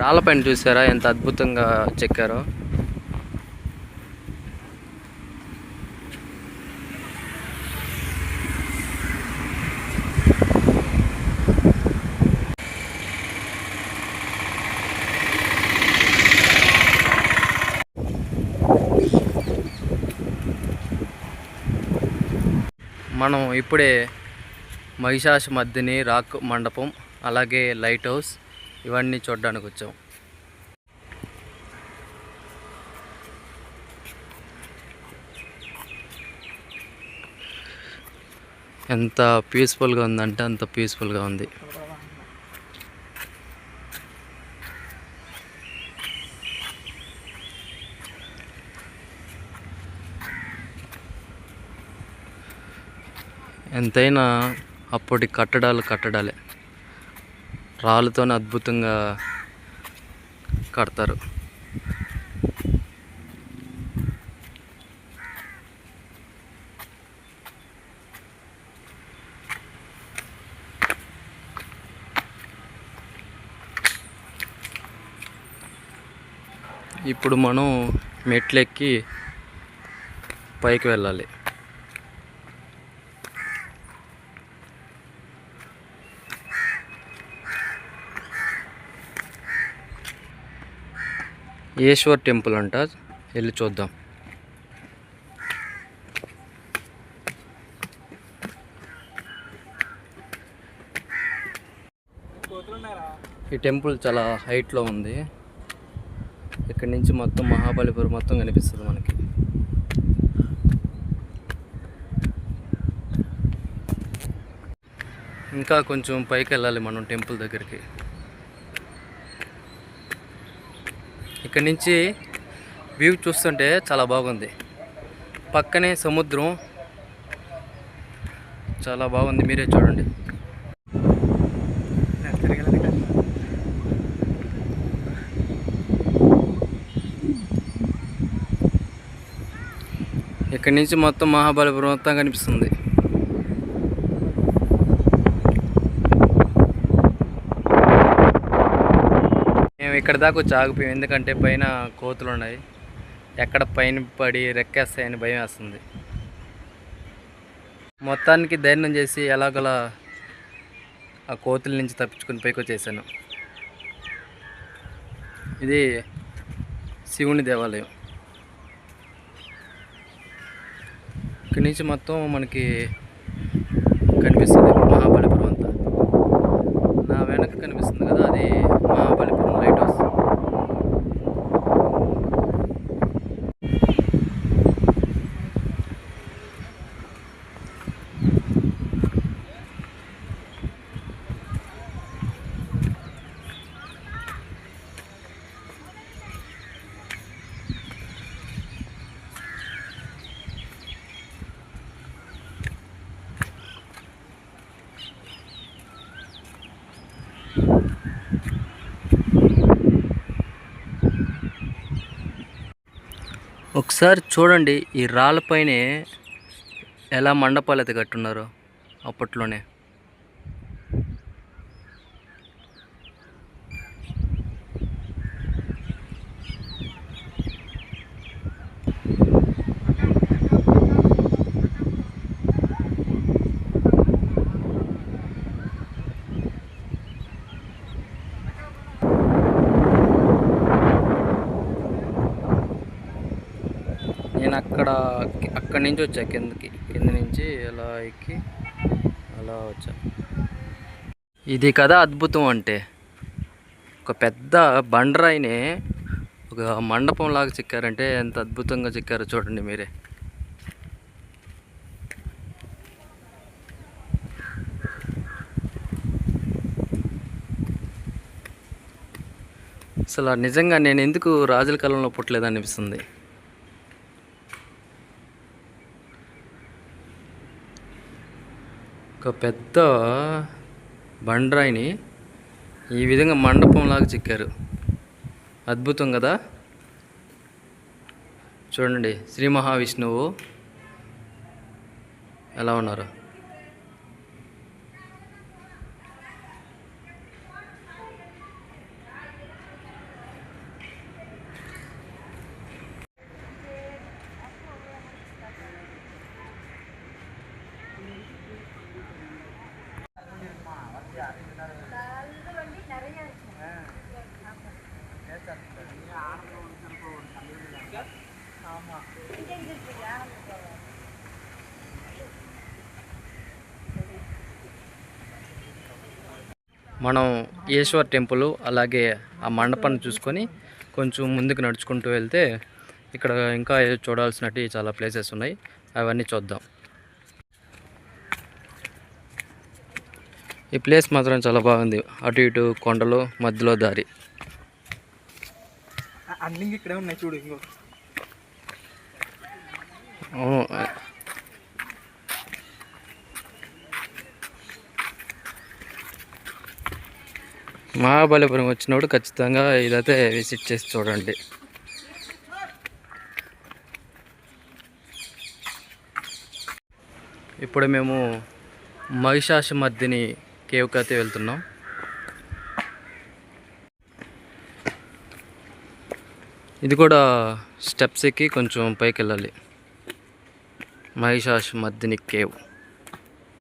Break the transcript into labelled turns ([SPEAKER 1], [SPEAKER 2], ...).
[SPEAKER 1] రాళ్ళపైన చూసారా ఎంత అద్భుతంగా చెక్కారో. మనం ఇప్పుడే మహిషాసుమర్దిని రాక్ మండపం అలాగే లైట్ హౌస్ ఇవన్నీ చూడడానికి వచ్చాం. ఎంత పీస్ఫుల్గా ఉందంటే అంత పీస్ఫుల్గా ఉంది. ఎంతైనా అప్పటి కట్టడాలే రాళ్ళతోనే అద్భుతంగా కడతారు. ఇప్పుడు మనం మెట్లెక్కి పైకి వెళ్ళాలి. ఈశ్వర్ టెంపుల్ అంట, వెళ్ళి చూద్దాం. ఈ టెంపుల్ చాలా హైట్లో ఉంది. ఇక్కడి నుంచి మొత్తం మహాబలిపురం మొత్తం కనిపిస్తుంది మనకి. ఇంకా కొంచెం పైకి వెళ్ళాలి మనం టెంపుల్ దగ్గరికి. ఇక్కడి నుంచి వ్యూ చూస్తుంటే చాలా బాగుంది. పక్కనే సముద్రం, చాలా బాగుంది, మీరే చూడండి. ఇక్కడి నుంచి మొత్తం మహాబలిపురం మొత్తం కనిపిస్తుంది. మేము ఇక్కడ దాకా వచ్చి ఆగిపోయాం, ఎందుకంటే పైన కోతులు ఉన్నాయి. ఎక్కడ పైన పడి రెక్కేస్తాయని భయం వేస్తుంది. మొత్తానికి ధైర్యం చేసి ఎలాగోలా ఆ కోతుల నుంచి తప్పించుకొని పైకి వచ్చేసాను. ఇది శివుని దేవాలయం. ఇక్కడి నుంచి మొత్తం మనకి కనిపిస్తుంది మహాబలిపురం అంతా. నా వెనక కనిపిస్తుంది కదా, అది మహాబలిపురం లైట్ హౌస్. ఒకసారి చూడండి ఈ రాళ్ళపైనే ఎలా మండపాలు అయితే కట్టున్నారో అప్పట్లోనే. నేను అక్కడి నుంచి వచ్చా, కింద నుంచి అలా ఎక్కి అలా వచ్చా. ఇది కదా అద్భుతం అంటే. ఒక పెద్ద బండరాయినే ఒక మండపం లాగా చెక్కారంటే ఎంత అద్భుతంగా చెక్కారో చూడండి మీరే. అసలు నిజంగా నేను ఎందుకు రాజుల కాలంలో పుట్టలేదనిపిస్తుంది. ఒక పెద్ద బండరాయిని ఈ విధంగా మండపంలాగా చెక్కారు. అద్భుతం కదా. చూడండి శ్రీ మహావిష్ణువు ఎలా ఉన్నారు. మనం ఈశ్వర్ టెంపుల్ అలాగే ఆ మండపాన్ని చూసుకొని కొంచెం ముందుకు నడుచుకుంటూ వెళ్తే ఇక్కడ ఇంకా చూడాల్సినట్టు చాలా ప్లేసెస్ ఉన్నాయి, అవన్నీ చూద్దాం. ఈ ప్లేస్ మాత్రం చాలా బాగుంది, అటు ఇటు కొండలు మధ్యలో దారి.
[SPEAKER 2] అన్ని ఇక్కడే ఉన్నాయి చూడు. ఇంకో
[SPEAKER 1] అవును, మహాబలిపురం వచ్చినప్పుడు ఖచ్చితంగా ఇదైతే విజిట్ చేసి చూడండి. ఇప్పుడు మేము మహిషాసుమర్దిని కేవ్కి అయితే వెళ్తున్నాం. ఇది కూడా స్టెప్స్ ఎక్కి కొంచెం పైకి వెళ్ళాలి. మహిషాసుమర్దిని కేవ్.